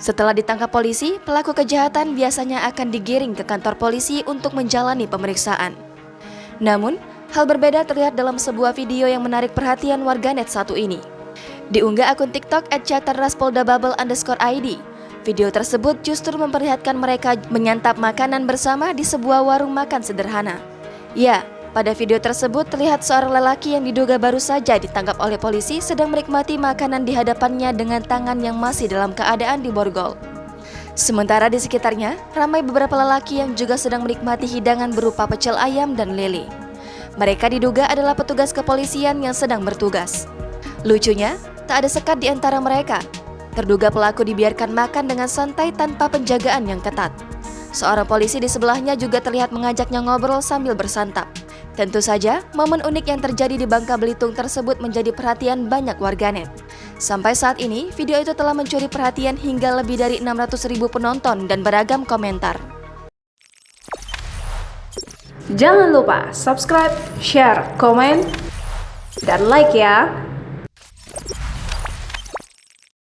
Setelah ditangkap polisi, pelaku kejahatan biasanya akan digiring ke kantor polisi untuk menjalani pemeriksaan. Namun, hal berbeda terlihat dalam sebuah video yang menarik perhatian warganet satu ini. Diunggah akun TikTok @chaterraspolda_bubble_id. Video tersebut justru memperlihatkan mereka menyantap makanan bersama di sebuah warung makan sederhana. Ya, pada video tersebut terlihat seorang lelaki yang diduga baru saja ditangkap oleh polisi sedang menikmati makanan di hadapannya dengan tangan yang masih dalam keadaan diborgol. Sementara di sekitarnya, ramai beberapa lelaki yang juga sedang menikmati hidangan berupa pecel ayam dan lele. Mereka diduga adalah petugas kepolisian yang sedang bertugas. Lucunya, tak ada sekat di antara mereka. Terduga pelaku dibiarkan makan dengan santai tanpa penjagaan yang ketat. Seorang polisi di sebelahnya juga terlihat mengajaknya ngobrol sambil bersantap. Tentu saja, momen unik yang terjadi di Bangka Belitung tersebut menjadi perhatian banyak warganet. Sampai saat ini, video itu telah mencuri perhatian hingga lebih dari 600.000 penonton dan beragam komentar. Jangan lupa subscribe, share, komen, dan like ya!